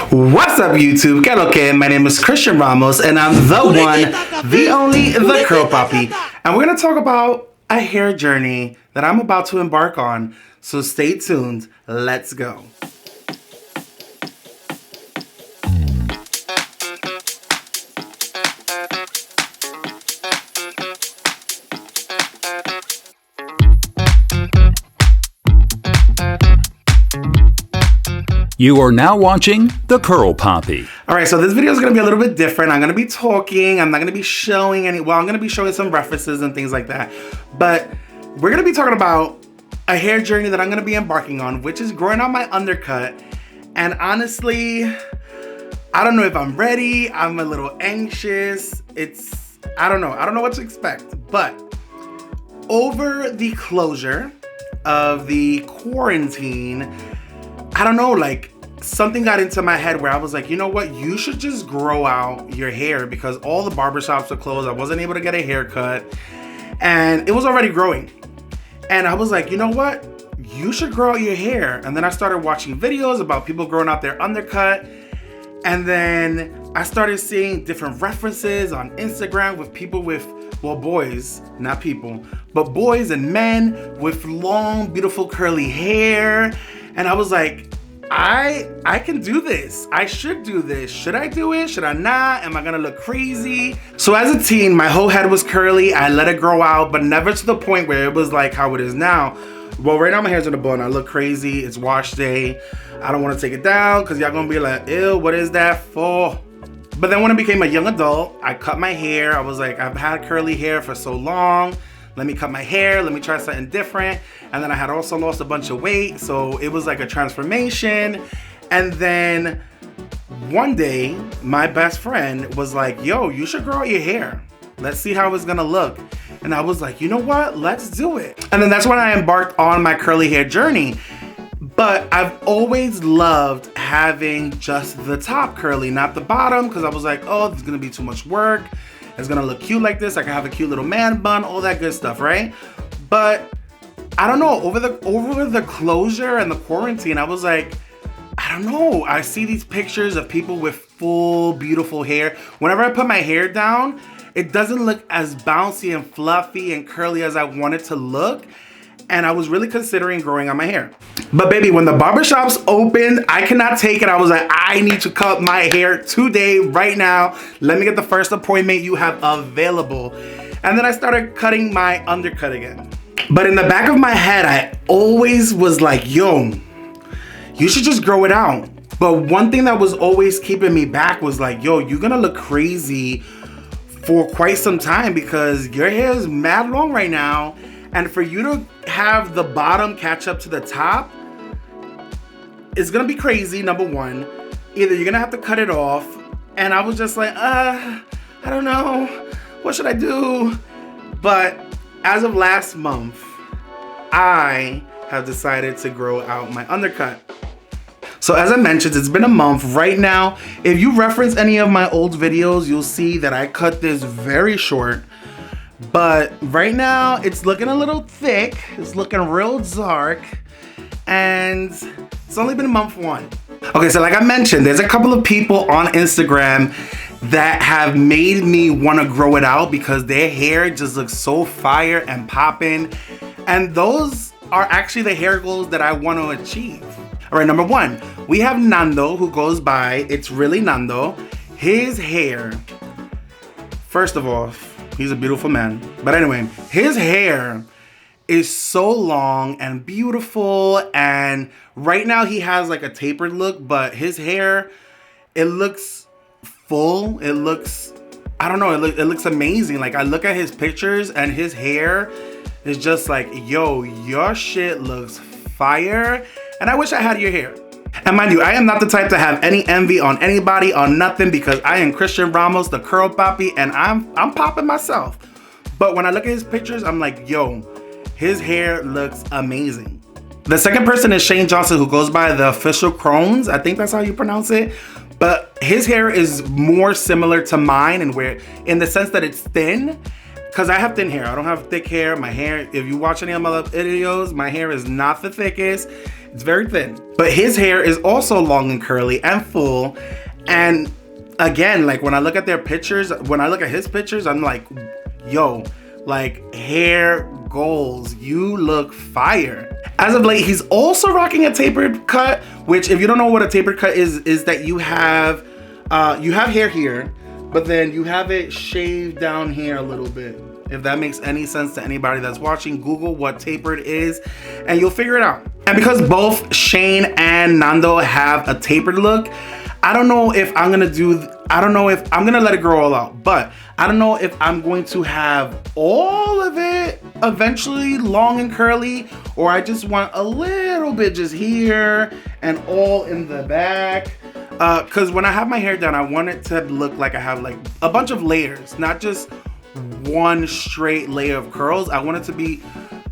What's up, YouTube? ¿Qué lo que? My name is Christian Ramos, and I'm the one, the only, the Curl Poppy. And we're gonna talk about a hair journey that I'm about to embark on. So stay tuned. Let's go. You are now watching The Curl Poppy. All right, so this video is going to be a little bit different. I'm going to be talking. I'm not going to be showing any, well, I'm going to be showing some references and things like that. But we're going to be talking about a hair journey that I'm going to be embarking on, which is growing out my undercut. And honestly, I don't know if I'm ready. I'm a little anxious. I don't know. I don't know what to expect. But over the closure of the quarantine, I don't know, like something got into my head where I was like, you know what? You should just grow out your hair because all the barbershops were closed. I wasn't able to get a haircut and it was already growing. And I was like, you know what? You should grow out your hair. And then I started watching videos about people growing out their undercut. And then I started seeing different references on Instagram with people with, well, boys, not people, but boys and men with long, beautiful curly hair. And I was like, I can do this. I should do this. Should I do it? Should I not? Am I gonna look crazy? So as a teen, my whole head was curly. I let it grow out, but never to the point where it was like how it is now. Well, right now my hair's in a bun. I look crazy. It's wash day. I don't want to take it down because y'all gonna be like, ew, what is that for? But then when I became a young adult, I cut my hair. I was like, I've had curly hair for so long. Let me cut my hair, let me try something different. And then I had also lost a bunch of weight, so it was like a transformation. And then one day, my best friend was like, yo, you should grow out your hair. Let's see how it's gonna look. And I was like, you know what? Let's do it. And then that's when I embarked on my curly hair journey. But I've always loved having just the top curly, not the bottom, because I was like, oh, this is gonna be too much work. It's gonna look cute like this. I can have a cute little man bun, all that good stuff, right? But I don't know, over the closure and the quarantine, I was like, I don't know. I see these pictures of people with full, beautiful hair. Whenever I put my hair down, it doesn't look as bouncy and fluffy and curly as I want it to look. And I was really considering growing out my hair. But baby, when the barbershops opened, I cannot take it. I was like, I need to cut my hair today, right now. Let me get the first appointment you have available. And then I started cutting my undercut again. But in the back of my head, I always was like, yo, you should just grow it out. But one thing that was always keeping me back was like, yo, you're gonna look crazy for quite some time because your hair is mad long right now. And for you to have the bottom catch up to the top, it's gonna be crazy, number one. Either you're gonna have to cut it off, and I was just like, I don't know, what should I do? But as of last month, I have decided to grow out my undercut. So as I mentioned, it's been a month. Right now, if you reference any of my old videos, you'll see that I cut this very short. But right now, it's looking a little thick. It's looking real dark. And it's only been month one. Okay, so like I mentioned, there's a couple of people on Instagram that have made me want to grow it out because their hair just looks so fire and popping. And those are actually the hair goals that I want to achieve. All right, number one, we have Nando, who goes by It's Really Nando. His hair, first of all, he's a beautiful man. But anyway, his hair is so long and beautiful. And right now he has like a tapered look, but his hair, it looks full. It looks, I don't know, it looks amazing. Like I look at his pictures and his hair is just like, yo, your shit looks fire. And I wish I had your hair. And mind you, I am not the type to have any envy on anybody, on nothing, because I am Christian Ramos, the Curl Poppy, and I'm popping myself. But when I look at his pictures, I'm like, yo, his hair looks amazing. The second person is Shane Johnson, who goes by the Official Crones. I think that's how you pronounce it. But his hair is more similar to mine in the sense that it's thin. Because I have thin hair. I don't have thick hair. My hair, if you watch any of my other videos, my hair is not the thickest. It's very thin. But his hair is also long and curly and full. And again, like when I look at their pictures, when I look at his pictures, I'm like, yo, like hair goals, you look fire. As of late, he's also rocking a tapered cut, which if you don't know what a tapered cut is that you have hair here, but then you have it shaved down here a little bit. If that makes any sense to anybody that's watching, Google what tapered is and you'll figure it out. And because both Shane and Nando have a tapered look, I don't know if I'm gonna let it grow all out, but I don't know if I'm going to have all of it eventually long and curly, or I just want a little bit just here and all in the back. Cause when I have my hair done, I want it to look like I have like a bunch of layers, not just one straight layer of curls. I want it to be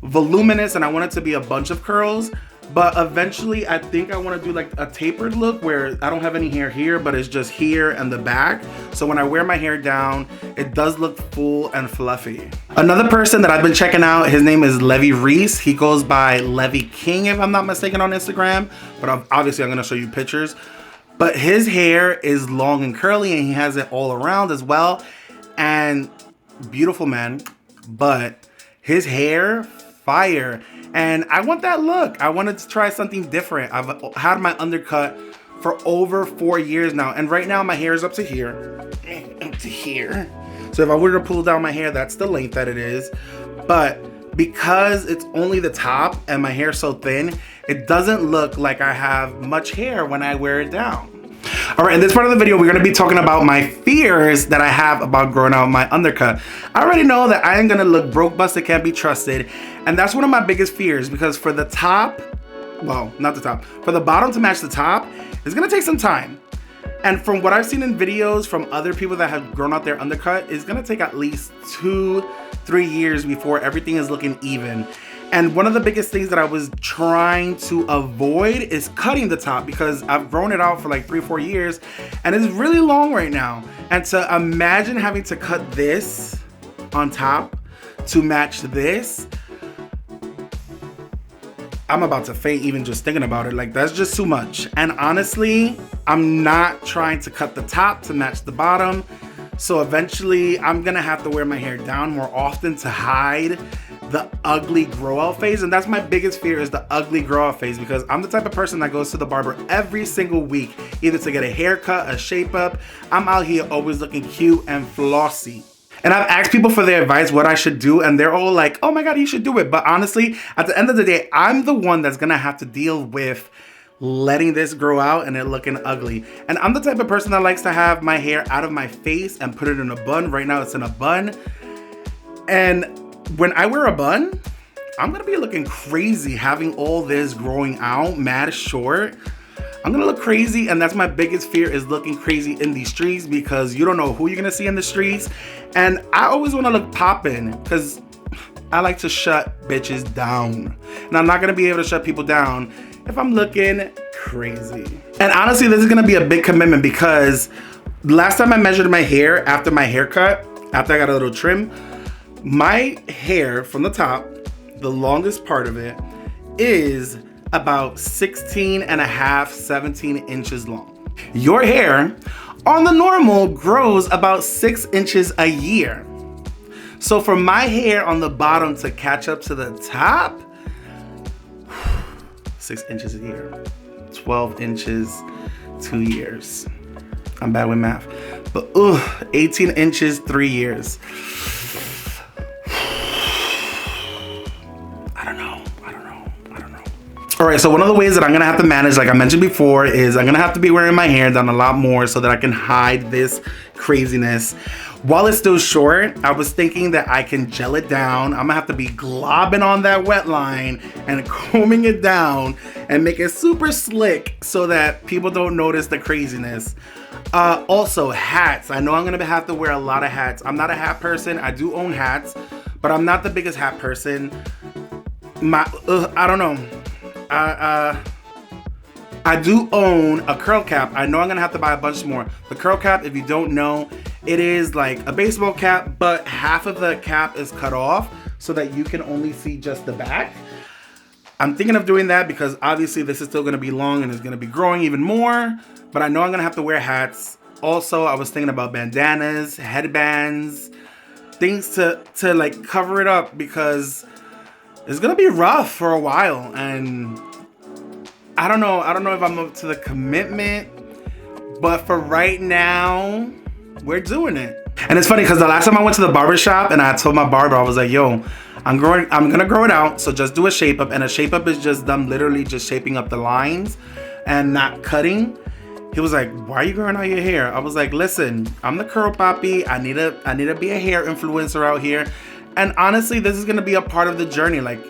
voluminous and I want it to be a bunch of curls. But eventually I think I want to do like a tapered look where I don't have any hair here, but it's just here and the back. So when I wear my hair down, it does look full and fluffy. Another person that I've been checking out, his name is Levy Reese. He goes by Levy King, if I'm not mistaken, on Instagram. But obviously I'm going to show you pictures. But his hair is long and curly and he has it all around as well. And beautiful man, but his hair, fire. And I want that look. I wanted to try something different. I've had my undercut for over 4 years now. And right now my hair is up to here. Up to here. So if I were to pull down my hair, that's the length that it is. But because it's only the top and my hair is so thin, it doesn't look like I have much hair when I wear it down. All right, in this part of the video, we're going to be talking about my fears that I have about growing out my undercut. I already know that I am going to look broke, busted, can't be trusted. And that's one of my biggest fears because for the top, well, not the top, for the bottom to match the top, it's going to take some time. And from what I've seen in videos from other people that have grown out their undercut, it's going to take at least 2-3 years before everything is looking even. And one of the biggest things that I was trying to avoid is cutting the top because I've grown it out for like 3-4 years and it's really long right now. And to imagine having to cut this on top to match this, I'm about to faint even just thinking about it. Like that's just too much. And honestly, I'm not trying to cut the top to match the bottom. So eventually I'm gonna have to wear my hair down more often to hide the ugly grow out phase. And that's my biggest fear, is the ugly grow out phase, because I'm the type of person that goes to the barber every single week, either to get a haircut, a shape up. I'm out here always looking cute and flossy. And I've asked people for their advice what I should do, and they're all like, oh my God, you should do it. But honestly, at the end of the day, I'm the one that's gonna have to deal with letting this grow out and it looking ugly. And I'm the type of person that likes to have my hair out of my face and put it in a bun. Right now it's in a bun. And when I wear a bun, I'm gonna be looking crazy having all this growing out mad short. I'm gonna look crazy, and that's my biggest fear, is looking crazy in these streets, because you don't know who you're gonna see in the streets. And I always wanna look poppin', because I like to shut bitches down. And I'm not gonna be able to shut people down if I'm looking crazy. And honestly, this is gonna be a big commitment, because last time I measured my hair after my haircut, after I got a little trim, my hair from the top, the longest part of it, is about 16 and a half, 17 inches long. Your hair on the normal grows about 6 inches a year. So for my hair on the bottom to catch up to the top, 6 inches a year, 12 inches, 2 years. I'm bad with math, but 18 inches, 3 years. All right, so one of the ways that I'm gonna have to manage, like I mentioned before, is I'm gonna have to be wearing my hair down a lot more so that I can hide this craziness. While it's still short, I was thinking that I can gel it down. I'm gonna have to be globbing on that wet line and combing it down and make it super slick so that people don't notice the craziness. Also, hats. I know I'm gonna have to wear a lot of hats. I'm not a hat person. I do own hats, but I'm not the biggest hat person. I don't know. I do own a curl cap. I know I'm gonna have to buy a bunch more. The curl cap, if you don't know, it is like a baseball cap, but half of the cap is cut off so that you can only see just the back. I'm thinking of doing that because obviously this is still going to be long and it's going to be growing even more, but I know I'm going to have to wear hats. Also, I was thinking about bandanas, headbands, things to like cover it up because it's going to be rough for a while, and I don't know if I'm up to the commitment, but for right now, we're doing it. And it's funny because the last time I went to the barber shop and I told my barber, I was like, yo, I'm gonna grow it out, so just do a shape up. And a shape up is just them literally just shaping up the lines and not cutting. He was like, why are you growing out your hair? I was like, listen, I'm the curl poppy. I need to be a hair influencer out here. And honestly, this is gonna be a part of the journey. Like,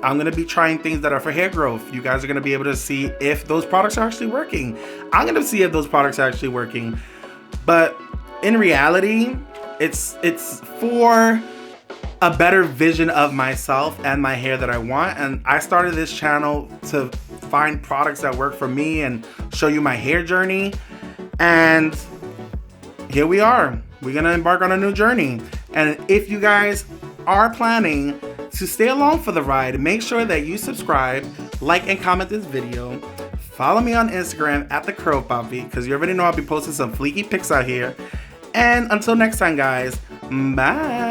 I'm gonna be trying things that are for hair growth. You guys are gonna be able to see if those products are actually working. I'm gonna see if those products are actually working. But in reality, it's for a better vision of myself and my hair that I want. And I started this channel to find products that work for me and show you my hair journey. And here we are. We're gonna embark on a new journey. And if you guys are planning to stay along for the ride, make sure that you subscribe, like, and comment this video. Follow me on Instagram at the Curl Poppy, because you already know I'll be posting some fleeky pics out here. And until next time, guys, bye.